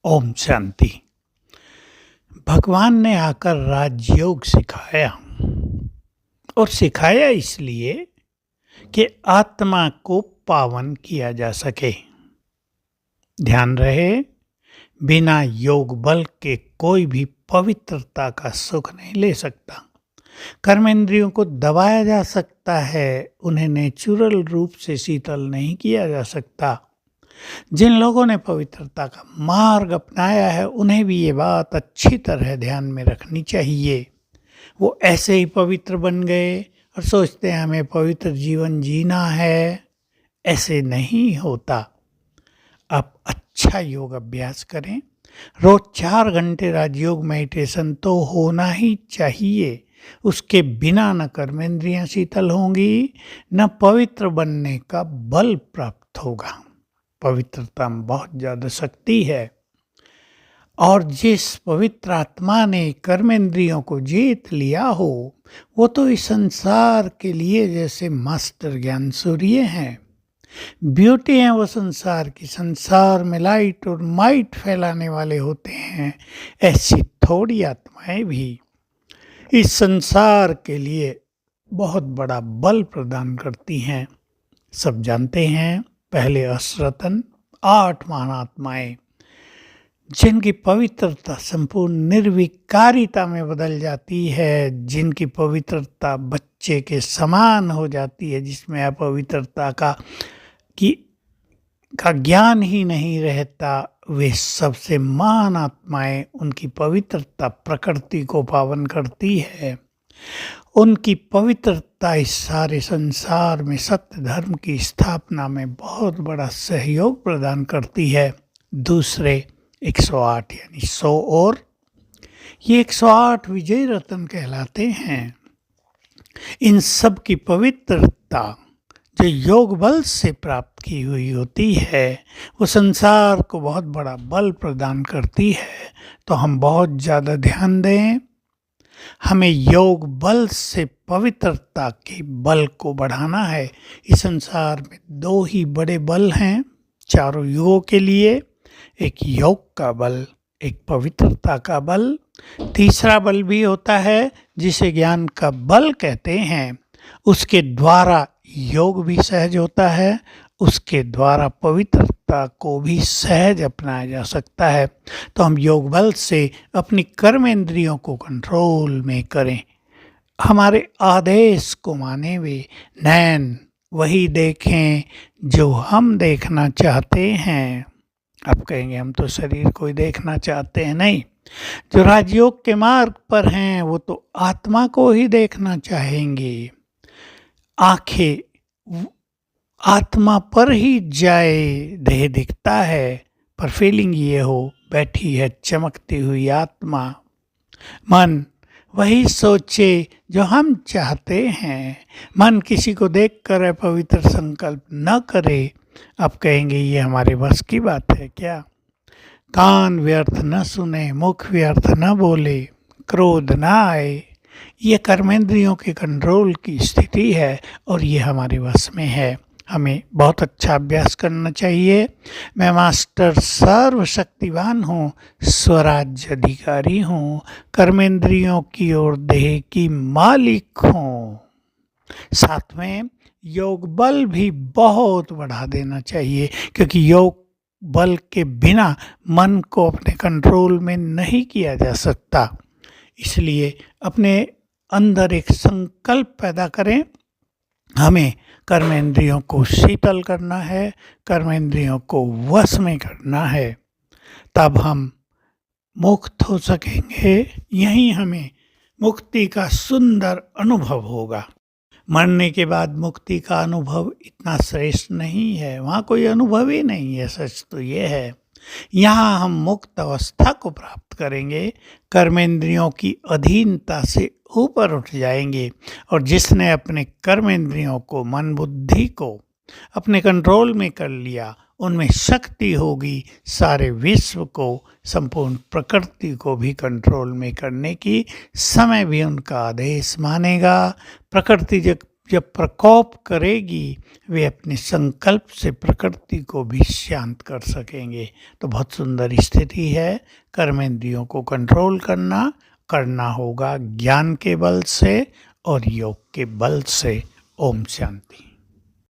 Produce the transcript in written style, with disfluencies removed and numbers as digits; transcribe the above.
ओम शांति। भगवान ने आकर राजयोग सिखाया और सिखाया इसलिए कि आत्मा को पावन किया जा सके। ध्यान रहे, बिना योग बल के कोई भी पवित्रता का सुख नहीं ले सकता। कर्मेंद्रियों को दबाया जा सकता है, उन्हें नेचुरल रूप से शीतल नहीं किया जा सकता। जिन लोगों ने पवित्रता का मार्ग अपनाया है उन्हें भी ये बात अच्छी तरह ध्यान में रखनी चाहिए। वो ऐसे ही पवित्र बन गए और सोचते हैं हमें पवित्र जीवन जीना है। ऐसे नहीं होता। आप अच्छा योग अभ्यास करें। रोज 4 घंटे राजयोग मेडिटेशन तो होना ही चाहिए। उसके बिना न कर्मेंद्रियां शीतल होंगी, न पवित्र बनने का बल प्राप्त होगा। पवित्रता में बहुत ज़्यादा शक्ति है और जिस पवित्र आत्मा ने कर्मेंद्रियों को जीत लिया हो वो तो इस संसार के लिए जैसे मास्टर ज्ञान सूर्य हैं। ब्यूटी है वो संसार की, संसार में लाइट और माइट फैलाने वाले होते हैं। ऐसी थोड़ी आत्माएं भी इस संसार के लिए बहुत बड़ा बल प्रदान करती हैं। सब जानते हैं, पहले अश्रतन 8 महान आत्माएं जिनकी पवित्रता संपूर्ण निर्विकारिता में बदल जाती है, जिनकी पवित्रता बच्चे के समान हो जाती है, जिसमें अपवित्रता का ज्ञान ही नहीं रहता, वे सबसे महान आत्माएं, उनकी पवित्रता प्रकृति को पावन करती है। उनकी पवित्रता इस सारे संसार में सत्य धर्म की स्थापना में बहुत बड़ा सहयोग प्रदान करती है। दूसरे 108 यानी 100 और ये 108 विजय रत्न कहलाते हैं। इन सब की पवित्रता जो योग बल से प्राप्त की हुई होती है वो संसार को बहुत बड़ा बल प्रदान करती है। तो हम बहुत ज़्यादा ध्यान दें। हमें योग बल से पवित्रता के बल को बढ़ाना है। इस संसार में 2 ही बड़े बल हैं चारों युगों के लिए, एक योग का बल, एक पवित्रता का बल। तीसरा बल भी होता है जिसे ज्ञान का बल कहते हैं। उसके द्वारा योग भी सहज होता है, उसके द्वारा पवित्रता को भी सहज अपनाया जा सकता है। तो हम योग बल से अपनी कर्मेंद्रियों को कंट्रोल में करें। हमारे आदेश को माने वे नैन वही देखें जो हम देखना चाहते हैं। आप कहेंगे हम तो शरीर को ही देखना चाहते हैं। नहीं, जो राजयोग के मार्ग पर हैं वो तो आत्मा को ही देखना चाहेंगे। आंखें आत्मा पर ही जाए, देह दिखता है पर फीलिंग ये हो बैठी है चमकती हुई आत्मा। मन वही सोचे जो हम चाहते हैं। मन किसी को देखकर पवित्र संकल्प न करे। आप कहेंगे ये हमारे बस की बात है क्या? कान व्यर्थ न सुने, मुख व्यर्थ न बोले, क्रोध न आए। ये कर्मेंद्रियों के कंट्रोल की स्थिति है और ये हमारे वश में है। हमें बहुत अच्छा अभ्यास करना चाहिए। मैं मास्टर सर्वशक्तिवान हूँ, स्वराज्य अधिकारी हूँ, कर्मेंद्रियों की और देह की मालिक हूँ। साथ में योग बल भी बहुत बढ़ा देना चाहिए क्योंकि योग बल के बिना मन को अपने कंट्रोल में नहीं किया जा सकता। इसलिए अपने अंदर एक संकल्प पैदा करें। हमें कर्मेंद्रियों को शीतल करना है, कर्मेंद्रियों को वश में करना है, तब हम मुक्त हो सकेंगे। यहीं हमें मुक्ति का सुंदर अनुभव होगा। मरने के बाद मुक्ति का अनुभव इतना श्रेष्ठ नहीं है, वहाँ कोई अनुभव ही नहीं है। सच तो ये है, यहाँ हम मुक्त अवस्था को प्राप्त करेंगे, कर्मेंद्रियों की अधीनता से ऊपर उठ जाएंगे। और जिसने अपने कर्मेंद्रियों को, मन बुद्धि को अपने कंट्रोल में कर लिया, उनमें शक्ति होगी सारे विश्व को, संपूर्ण प्रकृति को भी कंट्रोल में करने की। समय भी उनका आदेश मानेगा। प्रकृति जब जब प्रकोप करेगी वे अपने संकल्प से प्रकृति को भी शांत कर सकेंगे। तो बहुत सुंदर स्थिति है। कर्मेंद्रियों को कंट्रोल करना होगा ज्ञान के बल से और योग के बल से। ओम शांति।